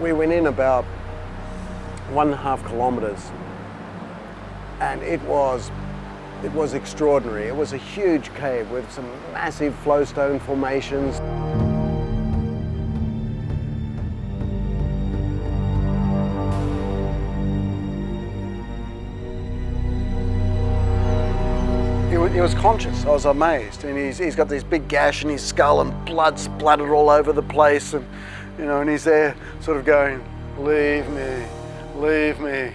We went in about 1.5 kilometers, and it was extraordinary. It was a huge cave with some massive flowstone formations. He was conscious. I was amazed, and he's got this big gash in his skull and blood splattered all over the place, and and he's there sort of going, "Leave me, leave me."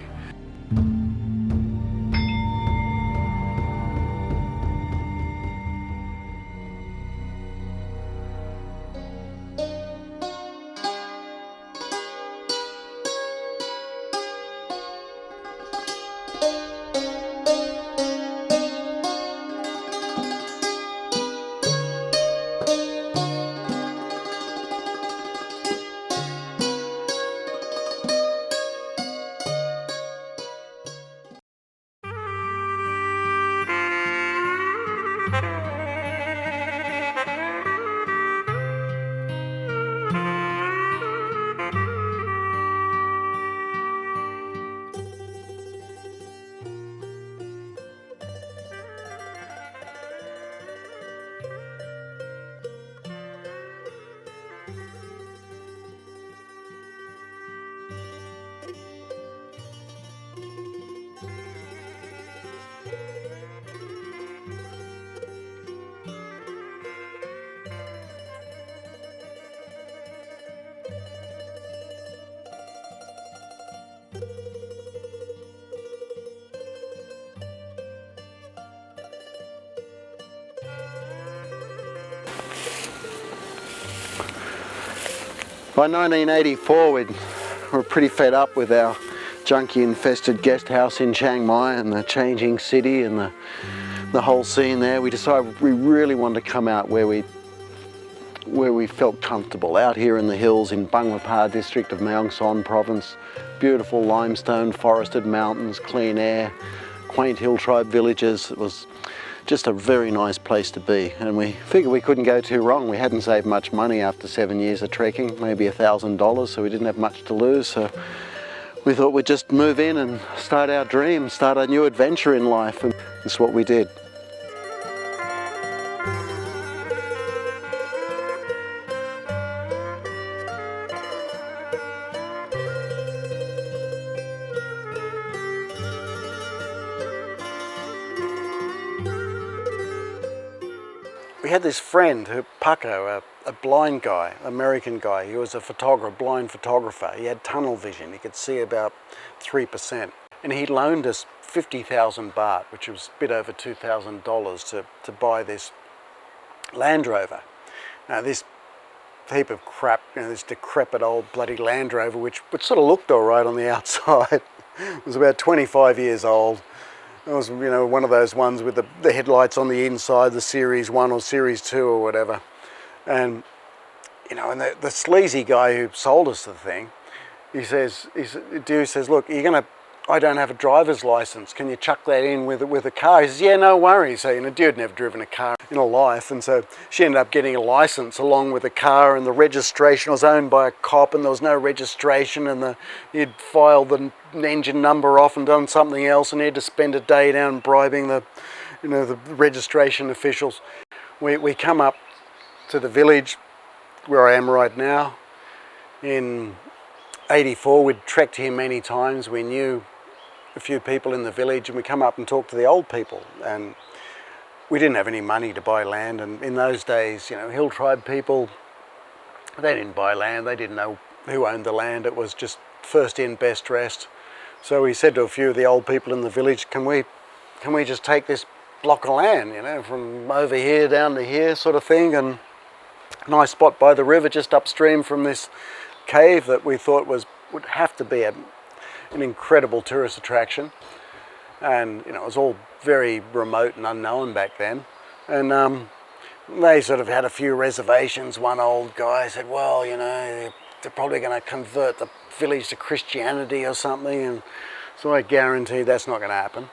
By 1984, we were pretty fed up with our junkie-infested guest house in Chiang Mai and the changing city and the whole scene there. We decided we really wanted to come out where we felt comfortable, out here in the hills in Mapha district of Mae Son province. Beautiful limestone, forested mountains, clean air, quaint hill tribe villages. It was just a very nice place to be, and we figured we couldn't go too wrong. We hadn't saved much money after 7 years of trekking, maybe $1,000, so we didn't have much to lose. So we thought we'd just move in and start our dream, start a new adventure in life, and that's what we did. We had this friend, Paco, a blind guy, American guy. He was a photographer, blind photographer. He had tunnel vision. He could see about 3%. And he loaned us 50,000 baht, which was a bit over $2,000 to buy this Land Rover. Now this heap of crap, this decrepit old bloody Land Rover, which sort of looked all right on the outside. It was about 25 years old. It was, one of those ones with the headlights on the inside, the Series 1 or Series 2 or whatever. And, and the sleazy guy who sold us the thing, Dude says, "Look, I don't have a driver's license. Can you chuck that in with a car?" He says, "Yeah, no worries." So, Dude had never driven a car in her life. And so she ended up getting a license along with the car, and the registration was owned by a cop, and there was no registration, and he'd filed the engine number off and done something else, and he had to spend a day down bribing the registration officials. We come up to the village where I am right now. In 84, we'd trekked here many times. We knew a few people in the village, and we come up and talk to the old people. And we didn't have any money to buy land, and in those days, hill tribe people, they didn't buy land. They didn't know who owned the land. It was just first in, best dressed. So we said to a few of the old people in the village, can we just take this block of land, from over here down to here sort of thing, and a nice spot by the river just upstream from this cave that we thought would have to be an incredible tourist attraction. And it was all very remote and unknown back then. And they sort of had a few reservations. One old guy said, "Well, they're probably going to convert the village to Christianity or something." And so I guarantee that's not going to happen.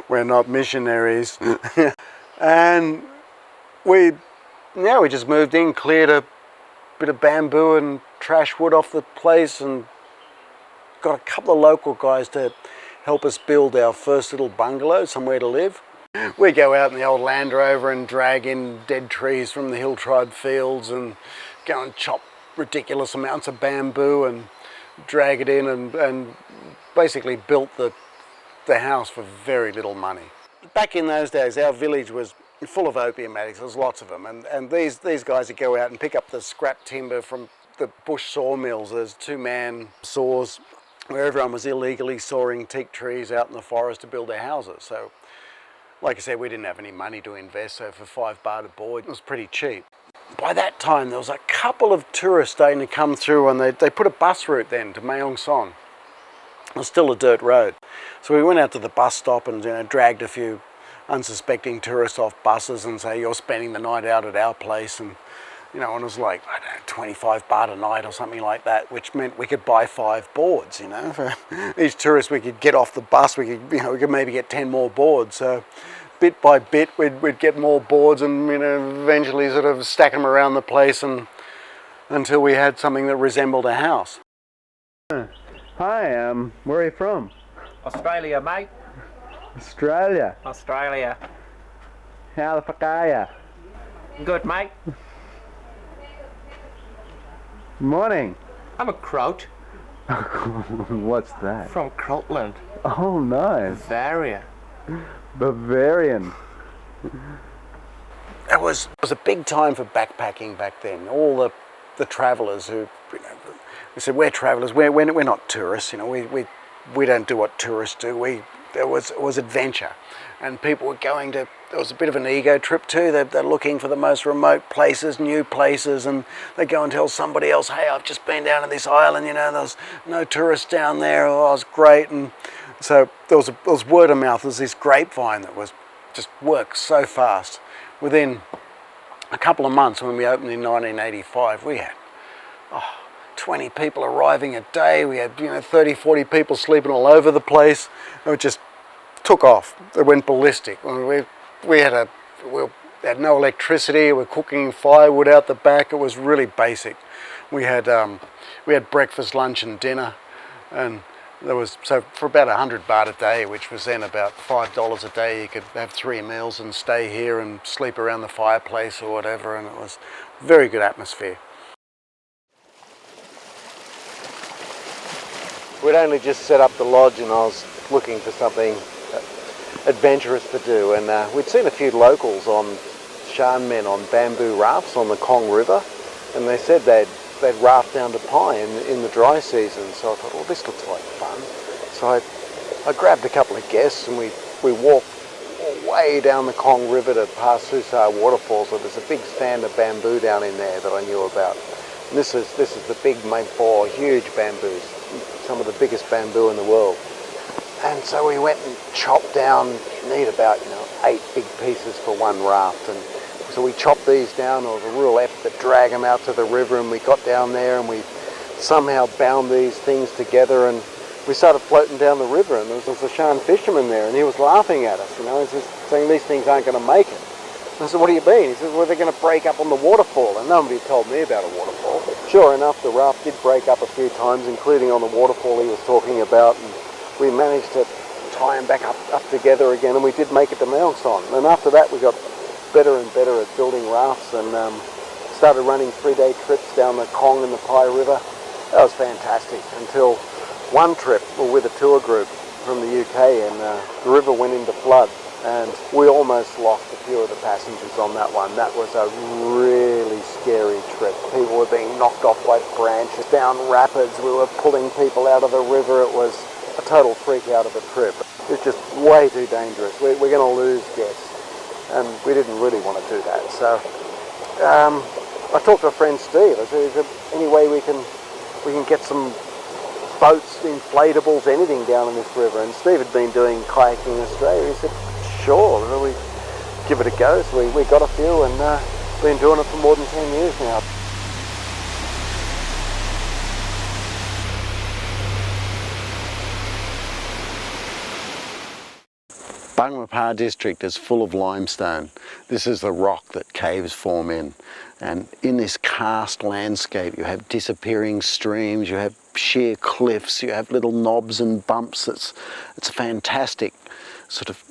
We're not missionaries. And we just moved in, cleared bit of bamboo and trash wood off the place, and got a couple of local guys to help us build our first little bungalow, somewhere to live. We go out in the old Land Rover and drag in dead trees from the hill tribe fields and go and chop ridiculous amounts of bamboo and drag it in, and basically built the house for very little money. Back in those days, our village was full of opium addicts. There was lots of them, and these guys would go out and pick up the scrap timber from the bush sawmills. There's two-man saws where everyone was illegally sawing teak trees out in the forest to build their houses. So, like I said, we didn't have any money to invest, so for $5 a board, it was pretty cheap. By that time, there was a couple of tourists starting to come through, and they put a bus route then to Mae Hong Son. It was still a dirt road. So we went out to the bus stop and dragged a few unsuspecting tourists off buses and say, you're spending the night out at our place. And and it was like, I don't know, 25 baht a night or something like that, which meant we could buy 5 boards, For each tourist we could get off the bus, we could maybe get 10 more boards. So bit by bit we'd get more boards and eventually sort of stack them around the place until we had something that resembled a house. Hi, where are you from? Australia, mate. Australia? Australia. How the fuck are you? Good, mate. Morning. I'm a Croat. What's that? From Croatland. Oh, nice. Bavaria. Bavarian. It was a big time for backpacking back then. All the travellers who, we said, we're travellers, we're not tourists, we don't do what tourists do. It was adventure, and people were going to. There was a bit of an ego trip too. They're looking for the most remote places, new places, and they go and tell somebody else, "Hey, I've just been down to this island. There's no tourists down there. Oh, it was great." And so there was word of mouth. There's this grapevine that was just worked so fast. Within a couple of months, when we opened in 1985, we had 20 people arriving a day. We had 30, 40 people sleeping all over the place. It just took off. It went ballistic. We had no electricity. We were cooking firewood out the back. It was really basic. We had breakfast, lunch, and dinner, and so for about 100 baht a day, which was then about $5 a day, you could have 3 meals and stay here and sleep around the fireplace or whatever, and it was a very good atmosphere. We'd only just set up the lodge, and I was looking for something adventurous to do, and we'd seen a few locals on Shan men on bamboo rafts on the Kong River, and they said they'd raft down to Pai in the dry season. So I thought, well, this looks like fun. So I grabbed a couple of guests, and we walked way down the Kong River to past Susar Waterfall. So there's a big stand of bamboo down in there that I knew about. And this is the big Mapha, huge bamboos, some of the biggest bamboo in the world. And so we went and chopped down, you need about 8 big pieces for one raft. And so we chopped these down. It was a real effort to drag them out to the river, and we got down there and we somehow bound these things together, and we started floating down the river, and there was a Shan fisherman there, and he was laughing at us, he's just saying these things aren't going to make it. I said, what do you mean? He said, well, they're going to break up on the waterfall, and nobody told me about a waterfall. Sure enough, the raft did break up a few times, including on the waterfall he was talking about, and we managed to tie them back up together again, and we did make it to Mae Hong Son. And after that we got better and better at building rafts, and started running 3-day trips down the Kong and the Pai River. That was fantastic, until one trip we were with a tour group from the UK, and the river went into flood, and we almost lost a few of the passengers on that one. That was a really scary trip. People were being knocked off by branches down rapids. We were pulling people out of the river. It was a total freak out of a trip. It was just way too dangerous. We're going to lose guests, and we didn't really want to do that. So I talked to a friend, Steve. I said, is there any way we can get some boats, inflatables, anything down in this river? And Steve had been doing kayaking in Australia. He said, sure, we give it a go. So we got a few, and been doing it for more than 10 years now. Mapha our district is full of limestone. This is the rock that caves form in. And in this karst landscape, you have disappearing streams, you have sheer cliffs, you have little knobs and bumps. It's a fantastic sort of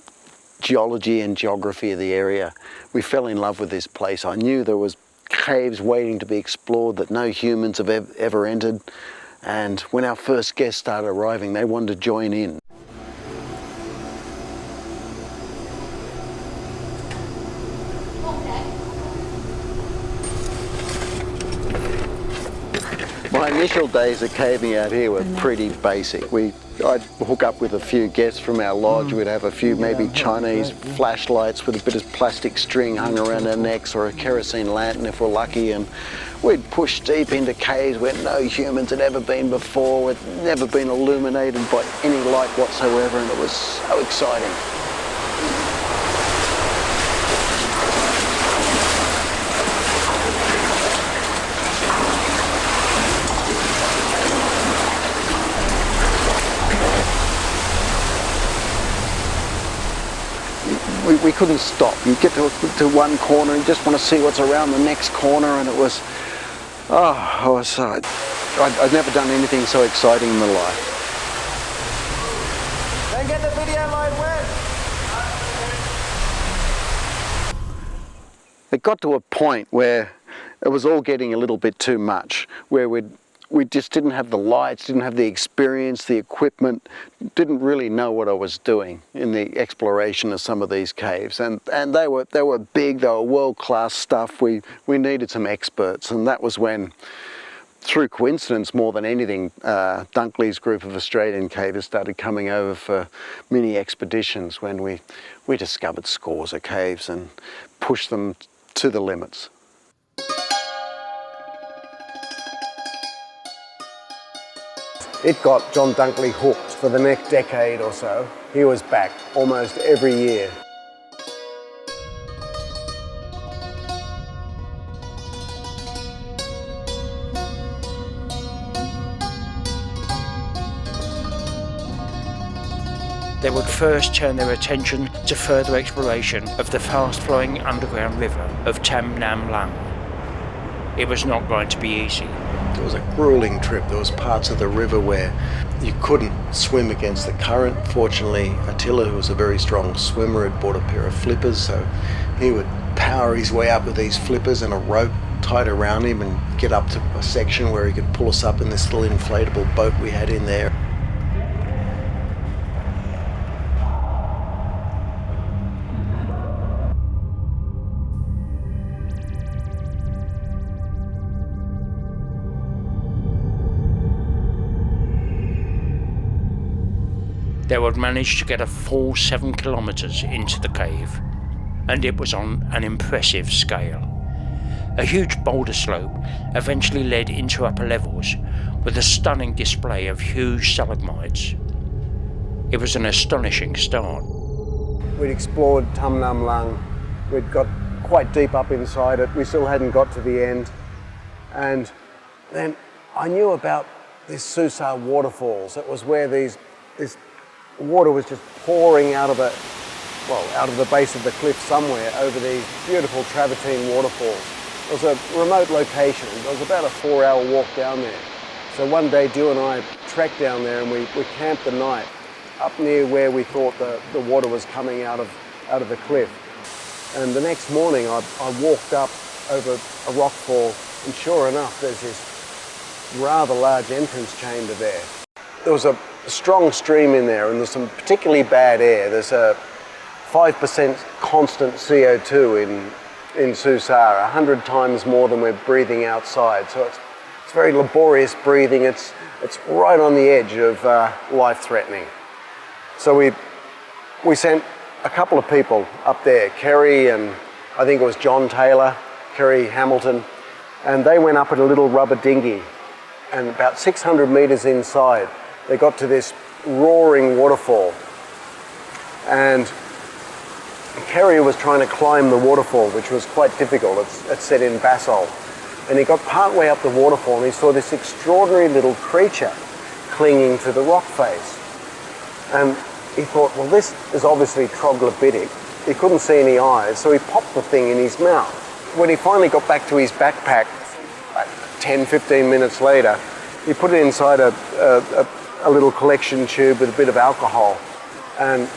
geology and geography of the area. We fell in love with this place. I knew there was caves waiting to be explored that no humans have ever entered. And when our first guests started arriving, they wanted to join in. My initial days of caving out here were pretty basic. I'd hook up with a few guests from our lodge. We'd have a few maybe Chinese flashlights with a bit of plastic string hung around our necks, or a kerosene lantern if we're lucky, and we'd push deep into caves where no humans had ever been before. It never been illuminated by any light whatsoever, and it was so exciting. We couldn't stop. You get to one corner and just want to see what's around the next corner, and it was, I'd never done anything so exciting in my life. Don't get the video line wet. It got to a point where it was all getting a little bit too much, where we just didn't have the lights, didn't have the experience, the equipment, didn't really know what I was doing in the exploration of some of these caves. And they were big, they were world-class stuff. We needed some experts, and that was when, through coincidence more than anything, Dunkley's group of Australian cavers started coming over for mini expeditions, when we discovered scores of caves and pushed them to the limits. It got John Dunkley hooked for the next decade or so. He was back almost every year. They would first turn their attention to further exploration of the fast-flowing underground river of Tham Nam Lang. It was not going to be easy. It was a grueling trip. There was parts of the river where you couldn't swim against the current. Fortunately, Attila, who was a very strong swimmer, had bought a pair of flippers, so he would power his way up with these flippers and a rope tied around him and get up to a section where he could pull us up in this little inflatable boat we had in there. They would manage to get a full 7 kilometres into the cave, and it was on an impressive scale. A huge boulder slope eventually led into upper levels with a stunning display of huge stalagmites. It was an astonishing start. We'd explored Tham Nam Lang. We'd got quite deep up inside it. We still hadn't got to the end. And then I knew about this Susar waterfalls. It was where this water was just pouring out of the base of the cliff somewhere over these beautiful travertine waterfalls. It was a remote location. It was about a 4-hour walk down there. So one day, Dew and I trekked down there, and we camped the night up near where we thought the water was coming out of the cliff. And the next morning, I walked up over a rockfall, and sure enough, there's this rather large entrance chamber there. There was a strong stream in there, and there's some particularly bad air. There's a 5% constant CO2 in Susar, 100 times more than we're breathing outside. So it's very laborious breathing. It's right on the edge of life-threatening. So we sent a couple of people up there, Kerry and I think it was John Taylor, Kerry Hamilton, and they went up in a little rubber dinghy, and about 600 metres inside, they got to this roaring waterfall, and Kerry was trying to climb the waterfall, which was quite difficult. It's set in basalt, and he got part way up the waterfall, and he saw this extraordinary little creature clinging to the rock face. And he thought, well, this is obviously troglodytic. He couldn't see any eyes, so he popped the thing in his mouth. When he finally got back to his backpack, 10, 15 minutes later, he put it inside a little collection tube with a bit of alcohol. And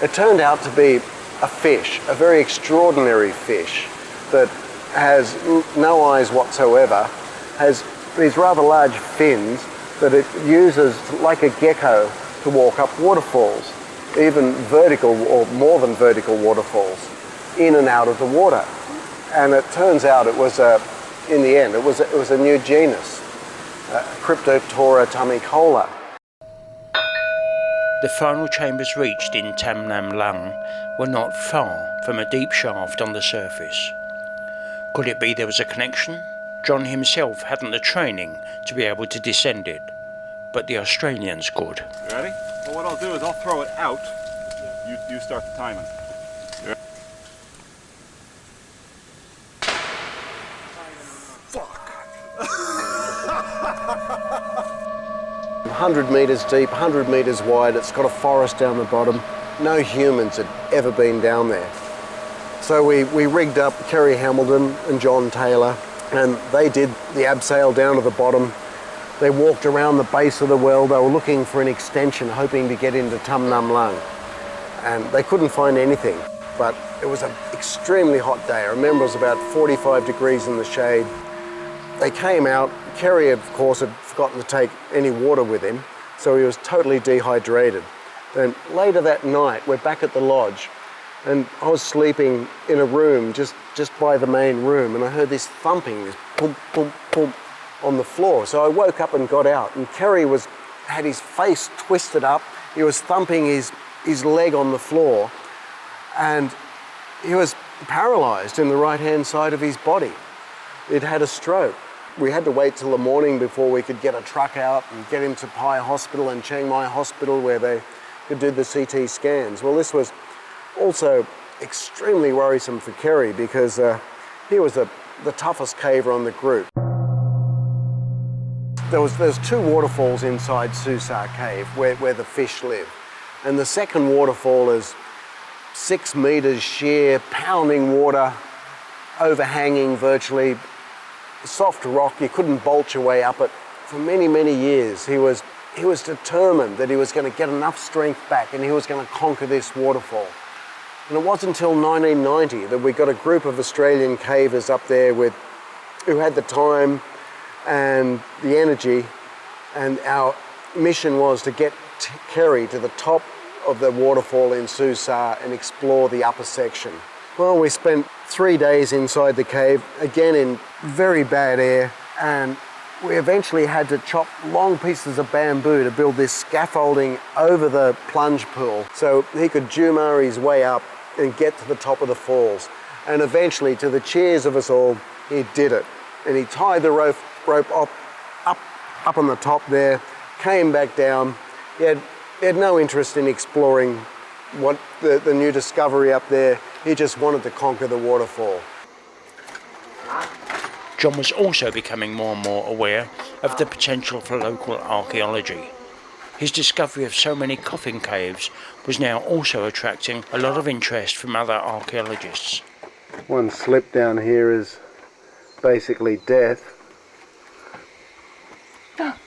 it turned out to be a fish, a very extraordinary fish that has no eyes whatsoever, has these rather large fins that it uses like a gecko to walk up waterfalls, even vertical or more than vertical waterfalls, in and out of the water. And it turns out it was in the end, it was a new genus, Cryptotora tamicola. The final chambers reached in Tham Nam Lung were not far from a deep shaft on the surface. Could it be there was a connection? John himself hadn't the training to be able to descend it, but the Australians could. You ready? Well, what I'll do is I'll throw it out. You start the timing. You ready? Fuck! 100 metres deep, 100 metres wide, it's got a forest down the bottom. No humans had ever been down there. So we rigged up Kerry Hamilton and John Taylor, and they did the abseil down to the bottom. They walked around the base of the well. They were looking for an extension, hoping to get into Tham Nam Lung. And they couldn't find anything, but it was an extremely hot day. I remember it was about 45 degrees in the shade. They came out. Kerry, of course, had forgotten to take any water with him, so he was totally dehydrated. And later that night, we're back at the lodge, and I was sleeping in a room just by the main room, and I heard this thumping, this boom, boom, boom on the floor. So I woke up and got out, and Kerry had his face twisted up. He was thumping his leg on the floor, and he was paralysed in the right-hand side of his body. He'd had a stroke. We had to wait till the morning before we could get a truck out and get him to Pai Hospital and Chiang Mai Hospital where they could do the CT scans. Well, this was also extremely worrisome for Kerry because he was the toughest caver on the group. There's two waterfalls inside Susar Cave where the fish live. And the second waterfall is 6 metres sheer, pounding water, overhanging virtually, soft rock. You couldn't bolt your way up it. For many, many years, he was determined that he was going to get enough strength back and he was going to conquer this waterfall. And it wasn't until 1990 that we got a group of Australian cavers up there who had the time and the energy, and our mission was to get Kerry to the top of the waterfall in Susar and explore the upper section. Well, we spent 3 days inside the cave, again in very bad air, and we eventually had to chop long pieces of bamboo to build this scaffolding over the plunge pool so he could Jumar his way up and get to the top of the falls. And eventually, to the cheers of us all, he did it. And he tied the rope up on the top there, came back down. He had no interest in exploring what the new discovery up there. He just wanted to conquer the waterfall. John was also becoming more and more aware of the potential for local archaeology. His discovery of so many coffin caves was now also attracting a lot of interest from other archaeologists. One slip down here is basically death.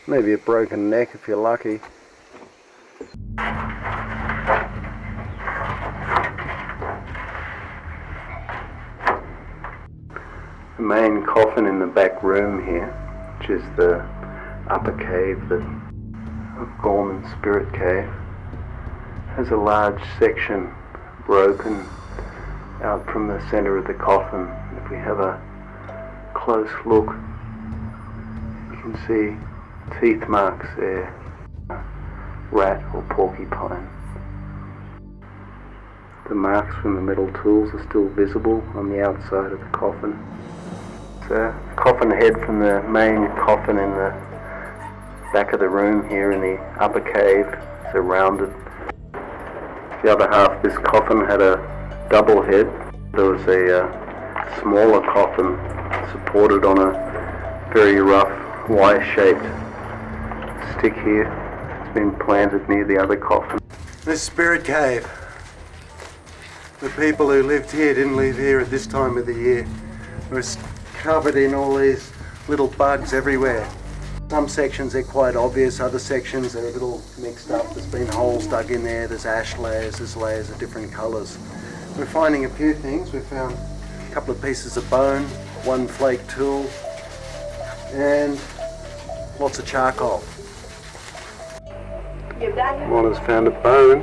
Maybe a broken neck if you're lucky. The main coffin in the back room here, which is the upper cave, the Gorman Spirit Cave, has a large section broken out from the centre of the coffin. If we have a close look, you can see teeth marks there, rat or porcupine. The marks from the metal tools are still visible on the outside of the coffin. The coffin head from the main coffin in the back of the room here in the upper cave is rounded. The other half of this coffin had a double head. There was a smaller coffin supported on a very rough Y-shaped stick here. It's been planted near the other coffin. This spirit cave. The people who lived here didn't live here at this time of the year. It was covered in all these little bugs everywhere. Some sections are quite obvious, other sections are a little mixed up. There's been holes dug in there, there's ash layers, there's layers of different colours. We're finding a few things. We found a couple of pieces of bone, one flake tool, and lots of charcoal. One has found a bone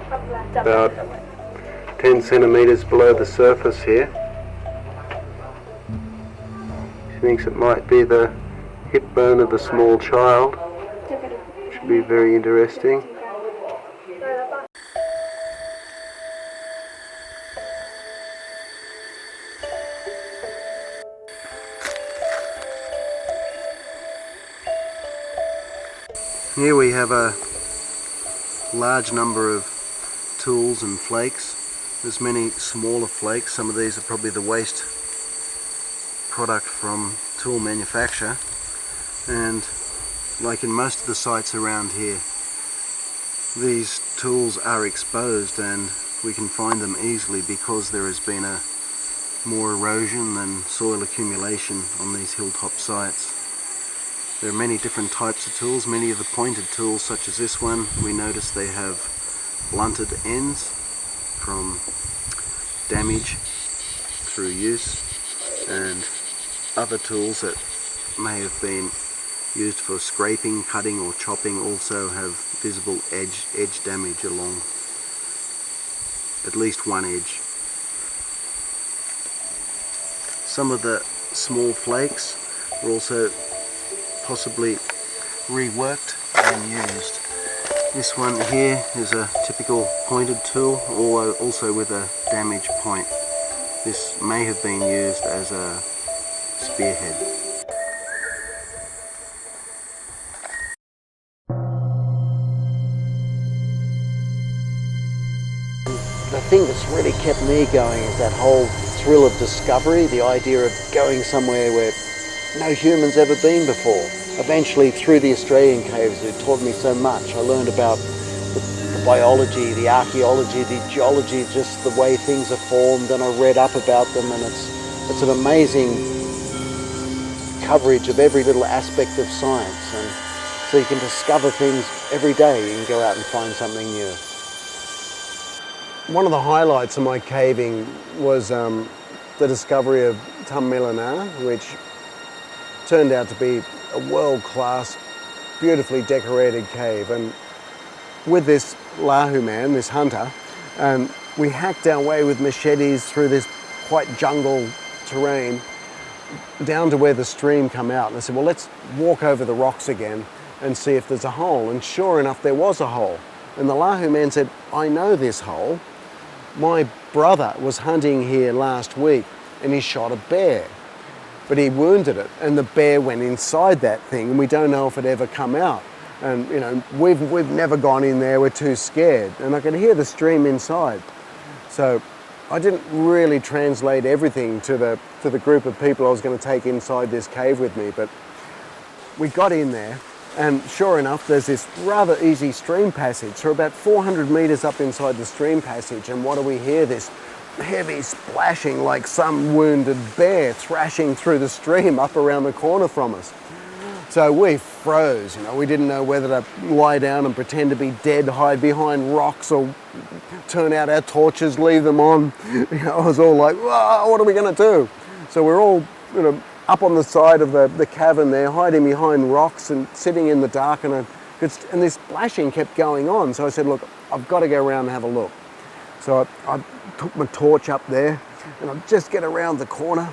about 10 centimetres below the surface here. She thinks it might be the hip bone of a small child. Should be very interesting. Here we have a large number of tools and flakes. There's many smaller flakes. Some of these are probably the waste product from tool manufacture. And like in most of the sites around here, these tools are exposed and we can find them easily because there has been more erosion than soil accumulation on these hilltop sites. There are many different types of tools. Many of the pointed tools, such as this one, we notice they have blunted ends from damage through use, and other tools that may have been used for scraping, cutting or chopping also have visible edge damage along at least one edge. Some of the small flakes are also possibly reworked and used. This one here is a typical pointed tool, although also with a damaged point. This may have been used as a spearhead. The thing that's really kept me going is that whole thrill of discovery, the idea of going somewhere where no human's ever been before. Eventually, through the Australian caves, it taught me so much. I learned about the biology, the archaeology, the geology, just the way things are formed, and I read up about them, and it's an amazing coverage of every little aspect of science, and so you can discover things every day. You can go out and find something new. One of the highlights of my caving was the discovery of Tham Melana, which turned out to be a world-class, beautifully decorated cave. And with this Lahu man, this hunter, we hacked our way with machetes through this quite jungle terrain down to where the stream come out. And I said, well, let's walk over the rocks again and see if there's a hole. And sure enough, there was a hole. And the Lahu man said, I know this hole. My brother was hunting here last week and he shot a bear, but he wounded it and the bear went inside that thing and we don't know if it ever come out. And you know, we've never gone in there, we're too scared. And I could hear the stream inside. So I didn't really translate everything to the group of people I was going to take inside this cave with me, but we got in there. And sure enough, there's this rather easy stream passage. So about 400 metres up inside the stream passage, and what do we hear? This heavy splashing like some wounded bear thrashing through the stream up around the corner from us. So we froze, you know, we didn't know whether to lie down and pretend to be dead, hide behind rocks, or turn out our torches, leave them on. You know, I was all like, whoa, what are we going to do? So we're all, you know, up on the side of the cavern there, hiding behind rocks and sitting in the dark, and this splashing kept going on. So I said, look, I've got to go around and have a look. So I took my torch up there and I just get around the corner,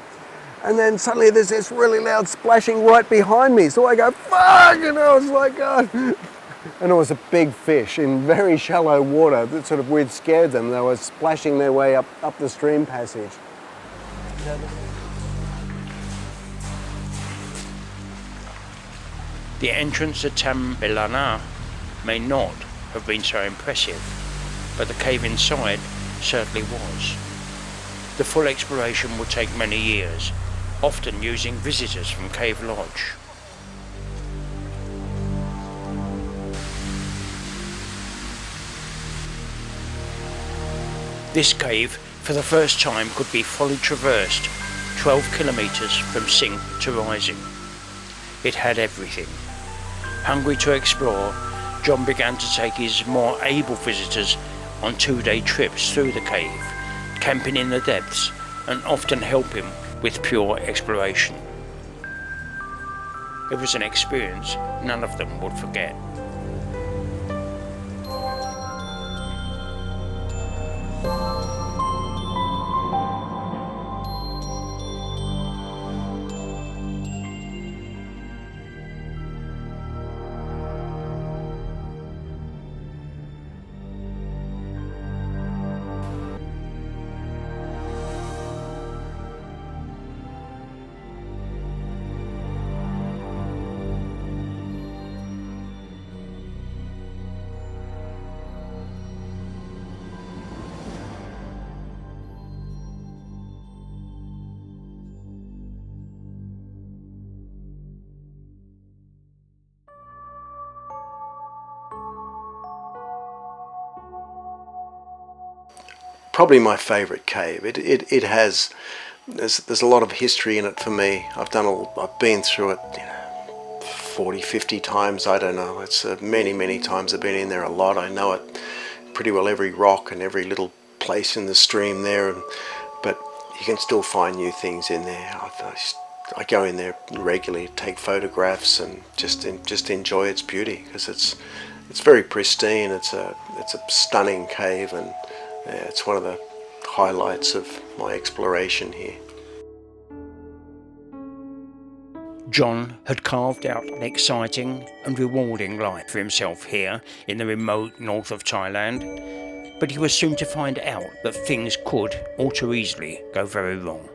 and then suddenly there's this really loud splashing right behind me. So I go, fuck, and I was like, God. And it was a big fish in very shallow water that sort of, we'd scared them. They were splashing their way up the stream passage. The entrance to Tham Melana may not have been so impressive, but the cave inside certainly was. The full exploration would take many years, often using visitors from Cave Lodge. This cave, for the first time, could be fully traversed 12 kilometres from sink to rising. It had everything. Hungry to explore, John began to take his more able visitors on 2-day trips through the cave, camping in the depths, and often help him with pure exploration. It was an experience none of them would forget. Probably my favourite cave. It has, there's a lot of history in it for me. I've been through it, 40, 50 times, I don't know. It's many times I've been in there a lot. I know it pretty well, every rock and every little place in the stream there, but you can still find new things in there. I go in there regularly, take photographs and just enjoy its beauty, because it's very pristine. It's a stunning cave, and it's one of the highlights of my exploration here. John had carved out an exciting and rewarding life for himself here in the remote north of Thailand, but he was soon to find out that things could all too easily go very wrong.